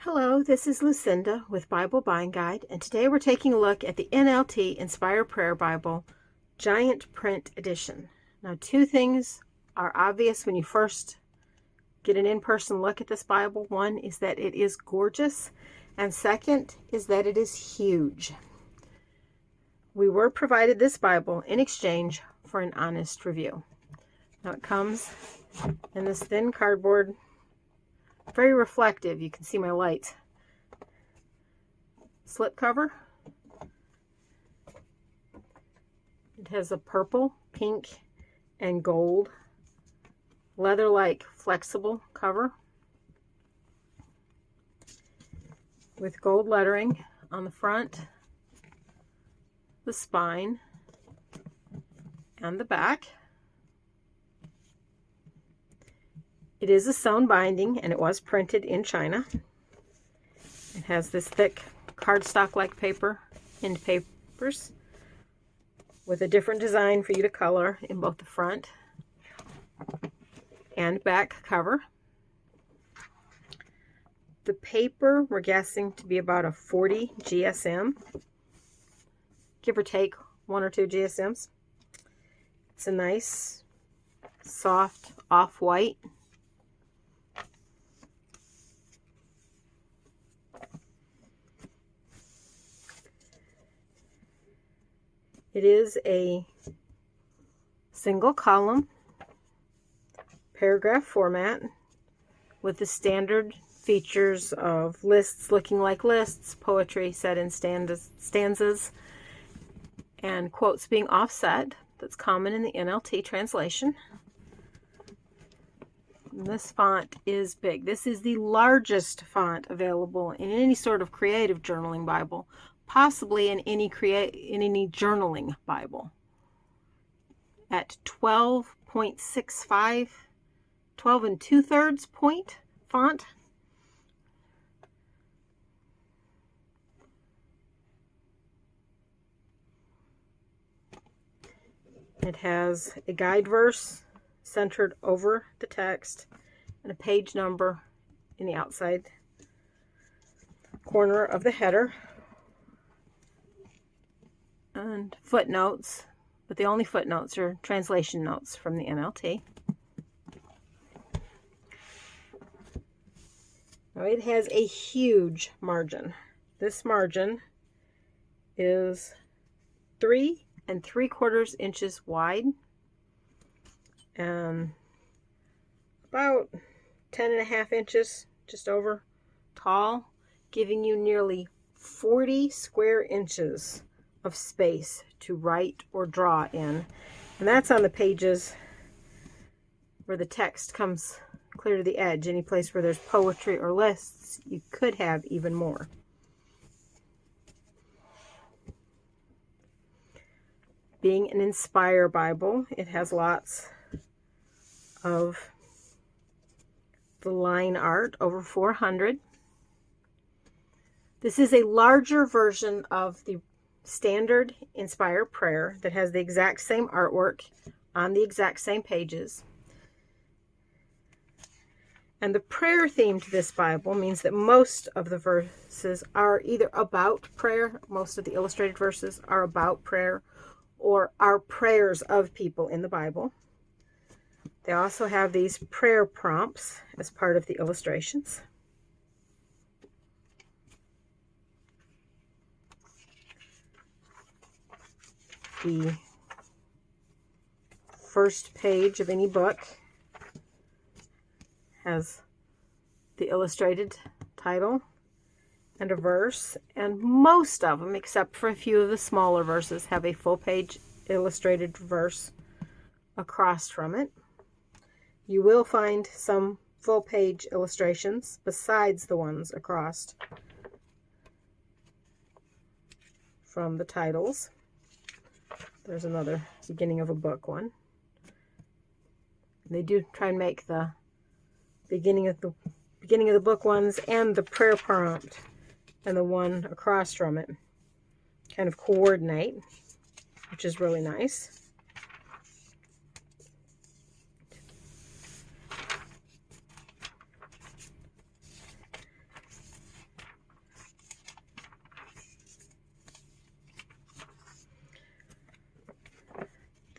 Hello, this is Lucinda with Bible Buying Guide, and today we're taking a look at the NLT Inspired Prayer Bible Giant Print Edition. Now, two things are obvious when you first get an in-person look at this Bible. One is that it is gorgeous, and second is that it is huge. We were provided this Bible in exchange for an honest review. Now, it comes in this thin cardboard, very reflective. You can see my light. Slip cover. It has a purple, pink, and gold leather-like flexible cover with gold lettering on the front, the spine, and the back. It is a sewn binding, and it was printed in China. It has this thick cardstock-like paper, end papers, with a different design for you to color in both the front and back cover. The paper, we're guessing to be about a 40 GSM, give or take 1 or 2 GSMs. It's a nice, soft, off-white. It is a single column paragraph format with the standard features of lists looking like lists, poetry set in stanzas, and quotes being offset. That's common in the NLT translation. And this font is big. This is the largest font available in any sort of creative journaling Bible, possibly in any journaling Bible, at 12.65, 12 2/3 point font. It has a guide verse centered over the text and a page number in the outside corner of the header. And footnotes, but the only footnotes are translation notes from the NLT. Now, it has a huge margin. This margin is 3 3/4 inches wide and about 10.5 inches, just over, tall, giving you nearly 40 square inches of space to write or draw in. And that's on the pages where the text comes clear to the edge. Any place where there's poetry or lists, you could have even more. Being an Inspire Bible, it has lots of the line art, over 400. This is a larger version of the standard Inspire Prayer that has the exact same artwork on the exact same pages. And the prayer theme to this Bible means that most of the verses are either about prayer, most of the illustrated verses are about prayer, or are prayers of people in the Bible. They also have these prayer prompts as part of the illustrations. The first page of any book has the illustrated title and a verse, and most of them, except for a few of the smaller verses, have a full page illustrated verse across from it. You will find some full page illustrations besides the ones across from the titles. There's another beginning of a book one. They do try and make the beginning of the book ones and the prayer prompt and the one across from it kind of coordinate, which is really nice.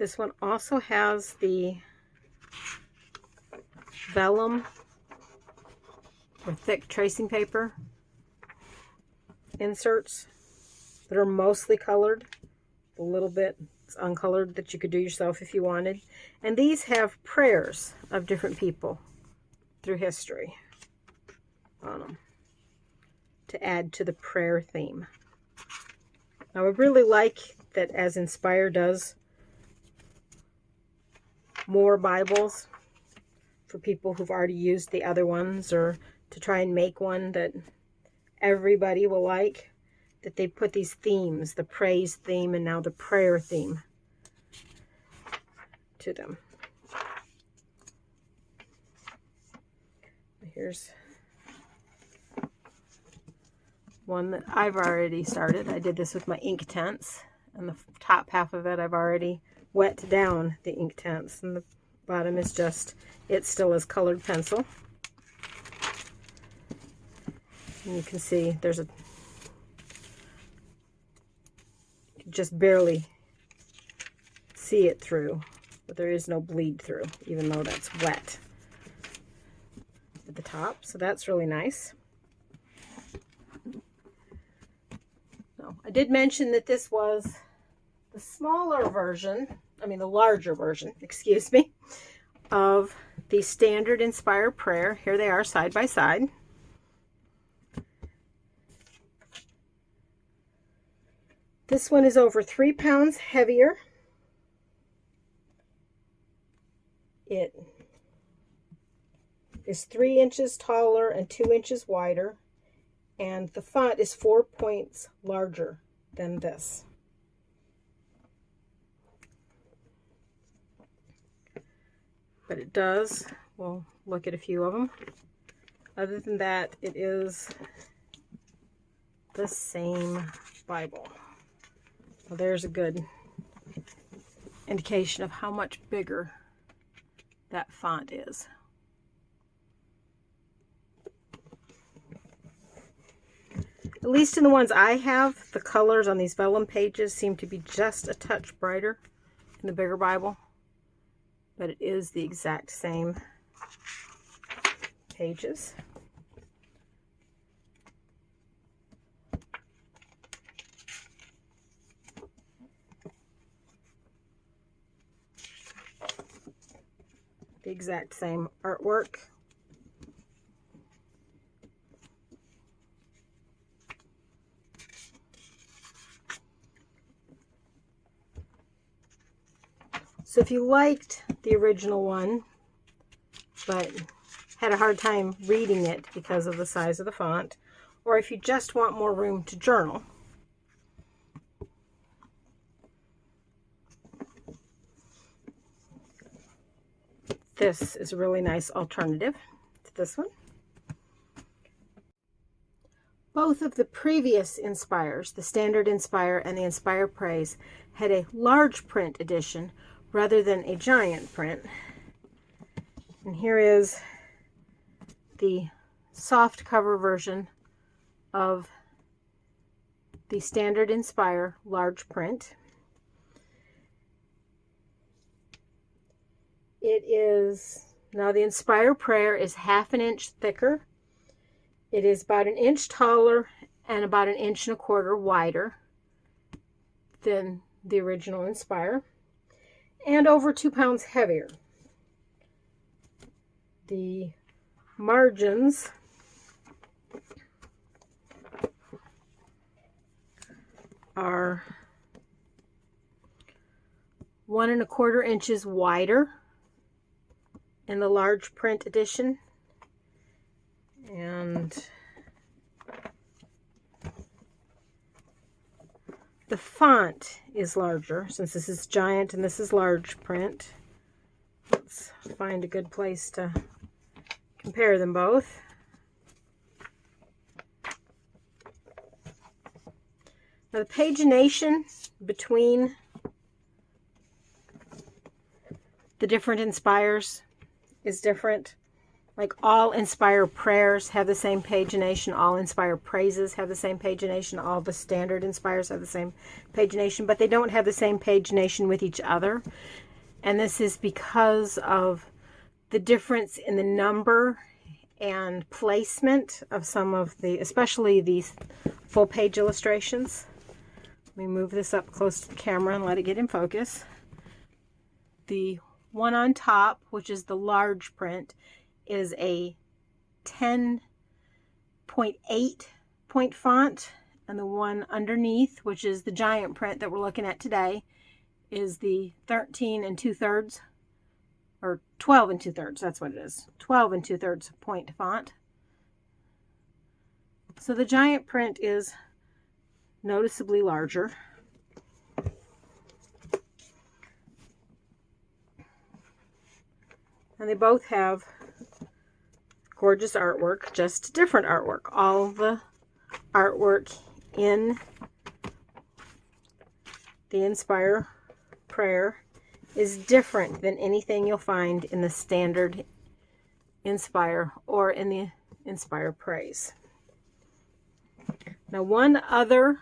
This one also has the vellum or thick tracing paper inserts that are mostly colored. A little bit it's uncolored that you could do yourself if you wanted. And these have prayers of different people through history on them to add to the prayer theme. Now I really like that as Inspire does more Bibles for people who've already used the other ones, or to try and make one that everybody will like, that they put these themes, the praise theme and now the prayer theme to them. Here's one that I've already started. I did this with my ink tents, and the top half of it I've already wet down the ink tents, and the bottom is just, it still is colored pencil. And you can see there's a, you can just barely see it through, but there is no bleed through, even though that's wet at the top. So that's really nice. So I did mention that this was the smaller version, the larger version, excuse me, of the standard Inspire prayer. Here they are side by side. This one is over 3 pounds heavier. It is 3 inches taller and 2 inches wider, and the font is 4 points larger than this. But it does, we'll look at a few of them. Other than that, it is the same Bible. Well, there's a good indication of how much bigger that font is. At least in the ones I have, the colors on these vellum pages seem to be just a touch brighter in the bigger Bible, but it is the exact same pages. The exact same artwork. So if you liked the original one, but had a hard time reading it because of the size of the font, or if you just want more room to journal, this is a really nice alternative to this one. Both of the previous Inspires, the Standard Inspire and the Inspire Praise, had a large print edition rather than a giant print. And here is the soft cover version of the Standard Inspire large print. It is, now the Inspire Prayer is 1/2 inch thicker. It is about 1 inch taller and about 1 1/4 inches wider than the original Inspire, and over 2 pounds heavier. The margins are 1 1/4 inches wider in the large print edition, and the font is larger since this is giant and this is large print. Let's find a good place to compare them both. Now the pagination between the different Inspires is different. Like all Inspire prayers have the same pagination, all Inspire praises have the same pagination, all the standard Inspires have the same pagination, but they don't have the same pagination with each other. And this is because of the difference in the number and placement of some of the, especially these full page illustrations. Let me move this up close to the camera and let it get in focus. The one on top, which is the large print, is a 10.8 point font, and the one underneath, which is the giant print that we're looking at today, is the 13 2/3, or 12 2/3, that's what it is, 12 2/3 point font. So the giant print is noticeably larger. And they both have gorgeous artwork, just different artwork. All the artwork in the Inspire prayer is different than anything you'll find in the standard Inspire or in the Inspire praise. Now, one other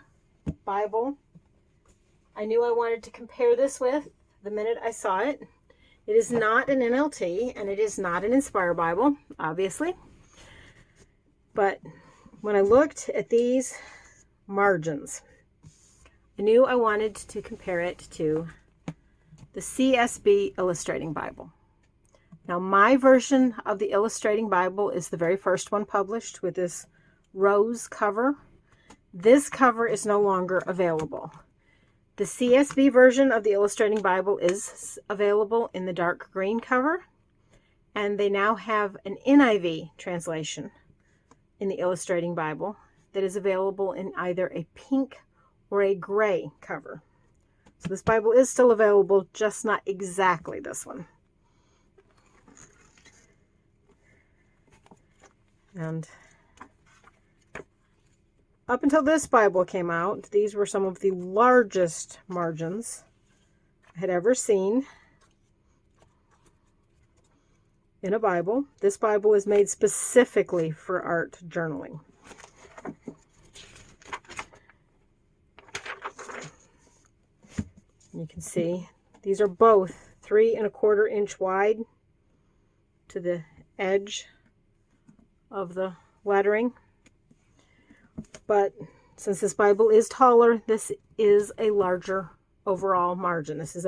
Bible I knew I wanted to compare this with the minute I saw it. It is not an NLT, and it is not an Inspire Bible, obviously. But when I looked at these margins, I knew I wanted to compare it to the CSB Illustrating Bible. Now, my version of the Illustrating Bible is the very first one published with this rose cover. This cover is no longer available. The CSB version of the Illustrating Bible is available in the dark green cover, and they now have an NIV translation in the Illustrating Bible that is available in either a pink or a gray cover. So this Bible is still available, just not exactly this one. And up until this Bible came out, these were some of the largest margins I had ever seen in a Bible. This Bible is made specifically for art journaling. You can see these are both 3 1/4 inch wide to the edge of the lettering. But since this Bible is taller, this is a larger overall margin. This is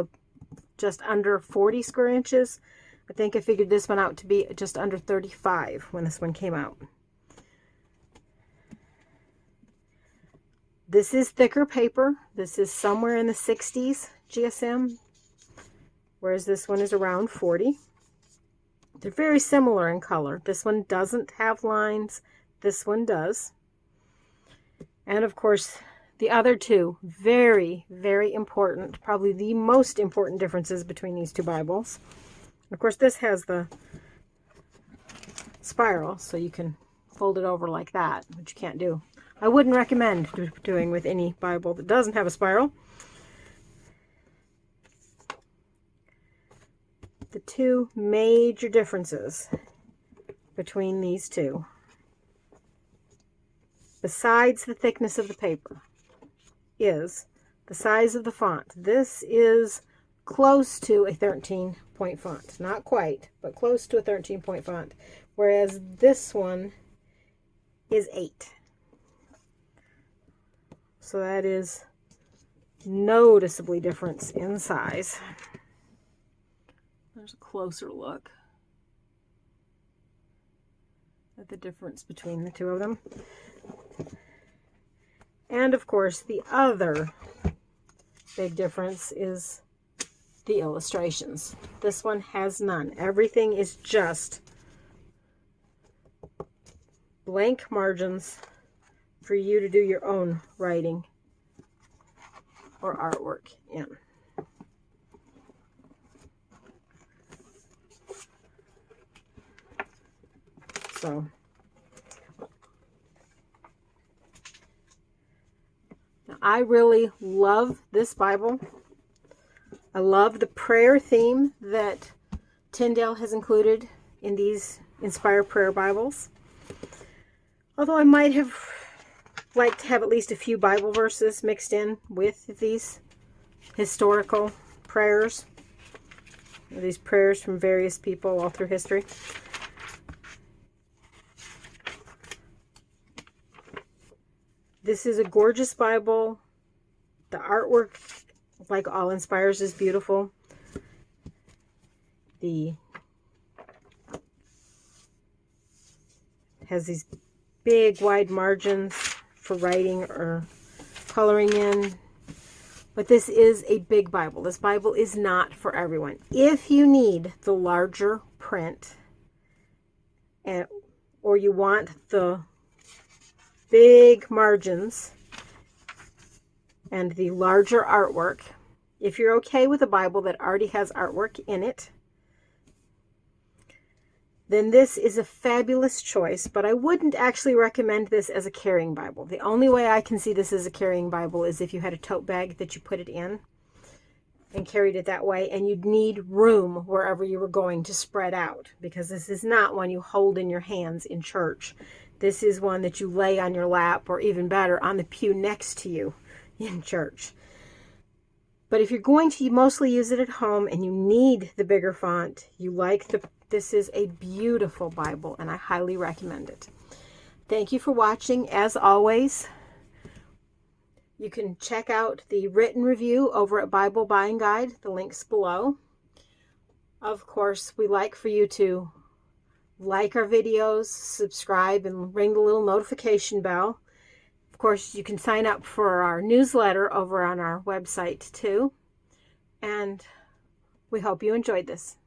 just under 40 square inches. I think I figured this one out to be just under 35 when this one came out. This is thicker paper. This is somewhere in the 60s GSM, whereas this one is around 40. They're very similar in color. This one doesn't have lines. This one does. And of course, the other two, very, very important, probably the most important differences between these two Bibles. Of course, this has the spiral, so you can fold it over like that, which you can't do. I wouldn't recommend doing with any Bible that doesn't have a spiral. The two major differences between these two, besides the thickness of the paper, is the size of the font. This is close to a 13-point font. Not quite, but close to a 13-point font. Whereas this one is 8. So that is noticeably different in size. There's a closer look at the difference between the two of them. And of course, the other big difference is the illustrations. This one has none. Everything is just blank margins for you to do your own writing or artwork in. So now, I really love this Bible. I love the prayer theme that Tyndale has included in these Inspire Prayer Bibles. Although I might have liked to have at least a few Bible verses mixed in with these historical prayers. These prayers from various people all through history. This is a gorgeous Bible. The artwork, like all Inspires, is beautiful. Has these big wide margins for writing or coloring in. But this is a big Bible. This Bible is not for everyone. If you need the larger print, or you want the big margins and the larger artwork, if you're okay with a Bible that already has artwork in it, then this is a fabulous choice, but I wouldn't actually recommend this as a carrying Bible. The only way I can see this as a carrying Bible is if you had a tote bag that you put it in and carried it that way, and you'd need room wherever you were going to spread out, because this is not one you hold in your hands in church. This is one that you lay on your lap, or even better, on the pew next to you in church. But if you're going to mostly use it at home and you need the bigger font, this is a beautiful Bible, and I highly recommend it. Thank you for watching. As always, you can check out the written review over at Bible Buying Guide. The link's below. Of course, we like for you to like our videos, subscribe, and ring the little notification bell. Of course, you can sign up for our newsletter over on our website too. And we hope you enjoyed this.